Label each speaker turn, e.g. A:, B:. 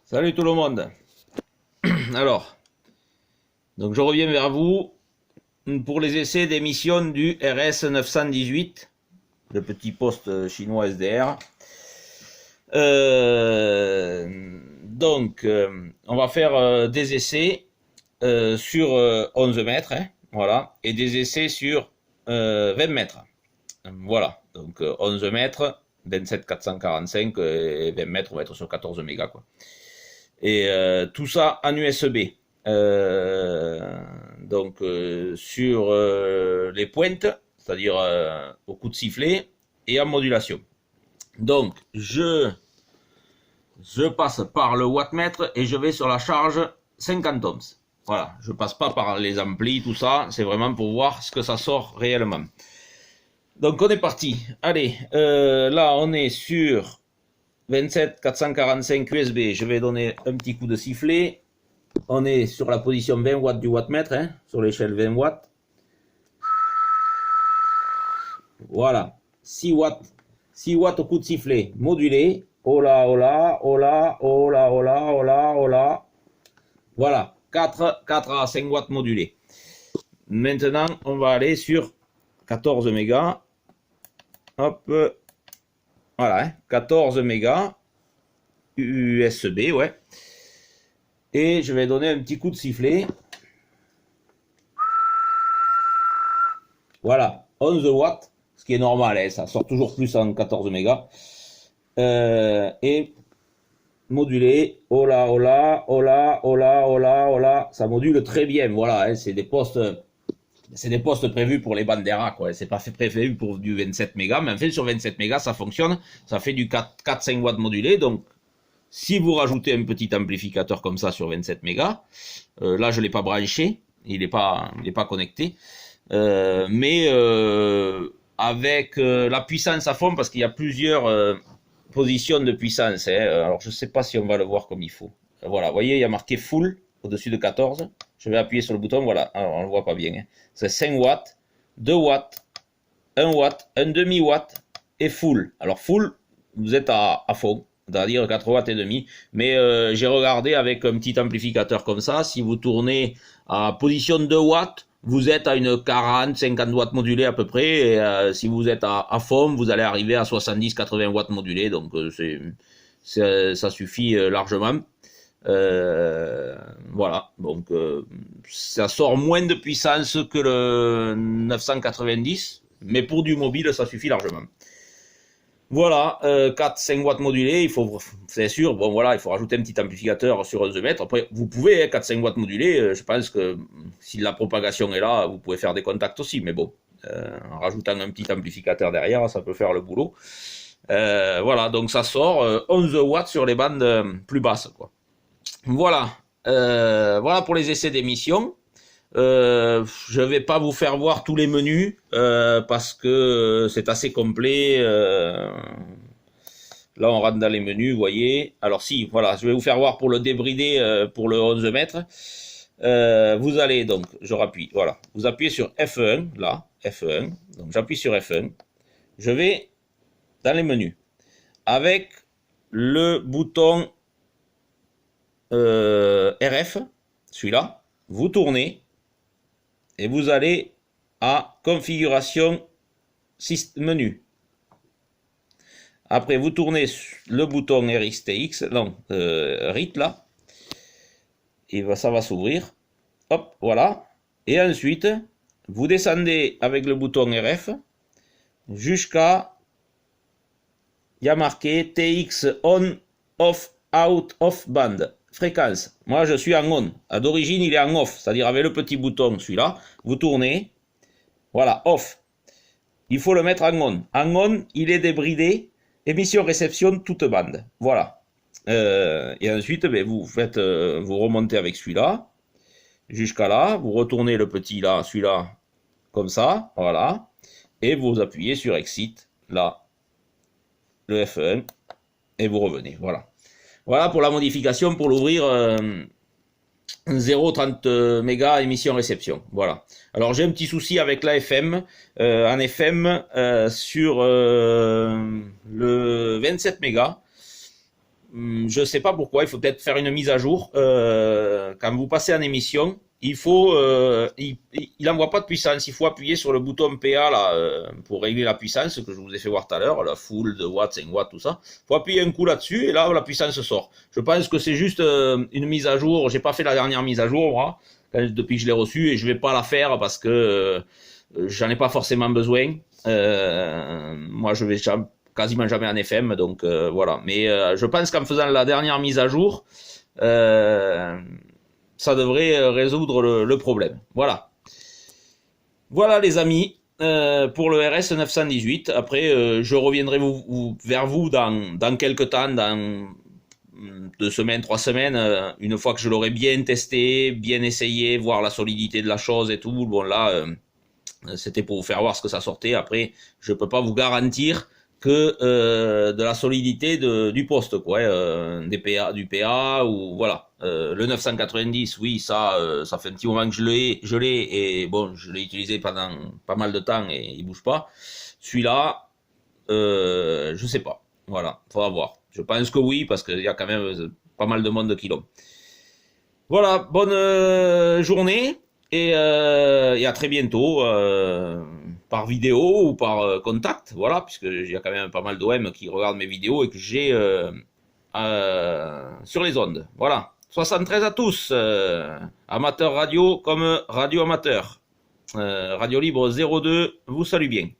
A: Salut tout le monde. Alors, donc je reviens vers vous pour les essais d'émission du RS 918, le petit poste chinois SDR. On va faire des essais sur 11 mètres, hein, voilà, et des essais sur 20 mètres. Voilà, donc 11 mètres, 27 445 et 20 mètres, on va être sur 14 mégas, quoi. Et tout ça en USB. Sur les pointes, c'est-à-dire au coup de sifflet, et en modulation. Donc, je passe par le wattmètre et je vais sur la charge 50 ohms. Voilà, je passe pas par les amplis, tout ça, c'est vraiment pour voir ce que ça sort réellement. Donc, on est parti. Allez, là, on est sur 27 445 USB. Je vais donner un petit coup de sifflet. On est sur la position 20 watts du wattmètre, hein, sur l'échelle 20 watts. Voilà, 6 watts. 6 watts au coup de sifflet, modulé. Oh là, oh là, oh là, oh là, oh là, oh là, oh là. Voilà, 4 à 5 watts modulés. Maintenant, on va aller sur 14 mégas. Hop, voilà, hein, 14 mégas. USB, ouais. Et je vais donner un petit coup de sifflet. Voilà, 11 watts, ce qui est normal, hein, ça sort toujours plus en 14 mégas. Et modulé, oh là, oh là, oh là, oh là, oh là, oh là, ça module très bien, voilà, hein, c'est des postes prévus pour les bandes d'ERA, quoi, c'est pas fait prévu pour du 27 mégas, mais en fait sur 27 mégas ça fonctionne, ça fait du 4-5 watts modulé, donc si vous rajoutez un petit amplificateur comme ça sur 27 mégas, là je l'ai pas branché, il est pas connecté, avec la puissance à fond, parce qu'il y a plusieurs positions de puissance, hein. Alors je sais pas si on va le voir comme il faut. Voilà, vous voyez, il y a marqué full au-dessus de 14. Je vais appuyer sur le bouton, voilà. Alors on le voit pas bien, hein. C'est 5 watts, 2 watts, 1 watt, un demi-watt et full. Alors full, vous êtes à fond, c'est-à-dire 4 watts et demi. Mais j'ai regardé avec un petit amplificateur comme ça, si vous tournez à position 2 watts, vous êtes à une 40-50 watts modulés à peu près, et si vous êtes à fond, vous allez arriver à 70-80 watts modulés, donc ça suffit largement. Voilà, donc ça sort moins de puissance que le 990, mais pour du mobile, ça suffit largement. Voilà, 4-5 watts modulés, il faut, c'est sûr, bon voilà, il faut rajouter un petit amplificateur sur 11 mètres. Après, vous pouvez, hein, 4-5 watts modulés, je pense que si la propagation est là, vous pouvez faire des contacts aussi, mais bon, en rajoutant un petit amplificateur derrière, ça peut faire le boulot. Voilà, donc ça sort 11 watts sur les bandes plus basses, quoi. Voilà, voilà pour les essais d'émission. Je vais pas vous faire voir tous les menus parce que c'est assez complet. Là, on rentre dans les menus, vous voyez. Alors si, voilà, je vais vous faire voir pour le débridé pour le 11 mètres. Vous allez donc, je rappuie, voilà. Vous appuyez sur F1, là, F1. Donc j'appuie sur F1. Je vais dans les menus avec le bouton RF, celui-là. Vous tournez. Et vous allez à configuration menu. Après, vous tournez le bouton RxTX, non, RIT là, et ça va s'ouvrir. Hop, voilà. Et ensuite, vous descendez avec le bouton RF jusqu'à, il y a marqué TX on, off, out, off band. Fréquence. Moi, je suis en on. D'origine, il est en off, c'est-à-dire avec le petit bouton, celui-là. Vous tournez. Voilà, off. Il faut le mettre en on. En on, il est débridé. Émission-réception, toute bande. Voilà. Et ensuite, vous remontez avec celui-là. Jusqu'à là. Vous retournez le petit là, celui-là, comme ça. Voilà. Et vous appuyez sur Exit, là. Le F1. Et vous revenez. Voilà. Voilà pour la modification, pour l'ouvrir 0,30 mégas émission-réception. Voilà. Alors j'ai un petit souci avec la FM. En FM, sur le 27 mégas, je sais pas pourquoi, il faut peut-être faire une mise à jour. Quand vous passez en émission, il faut, il envoie pas de puissance. Il faut appuyer sur le bouton PA là pour régler la puissance que je vous ai fait voir tout à l'heure, la full de watts, 5 watts, tout ça. Il faut appuyer un coup là-dessus et là la puissance sort. Je pense que c'est juste une mise à jour. J'ai pas fait la dernière mise à jour moi, depuis que je l'ai reçue et je vais pas la faire parce que j'en ai pas forcément besoin. Moi, je vais quasiment jamais en FM, donc voilà. Mais je pense qu'en faisant la dernière mise à jour, ça devrait résoudre le problème. Voilà. Voilà les amis, pour le RS 918. Après, je reviendrai vers vous dans quelques temps, dans 2 semaines, 3 semaines, une fois que je l'aurai bien testé, bien essayé, voir la solidité de la chose et tout. Bon là, c'était pour vous faire voir ce que ça sortait. Après, je peux pas vous garantir que de la solidité du poste, quoi, du PA ou voilà. Le 990, oui, ça fait un petit moment que je l'ai et bon, je l'ai utilisé pendant pas mal de temps et il bouge pas. Celui-là, je sais pas. Voilà, faudra voir. Je pense que oui, parce qu'il y a quand même pas mal de monde qui l'ont. Voilà, bonne journée et à très bientôt par vidéo ou par contact, voilà, puisque il y a quand même pas mal d'OM qui regardent mes vidéos et que j'ai sur les ondes. Voilà, 73 à tous, amateurs radio comme radio amateur. Radio Libre 02 vous salue bien.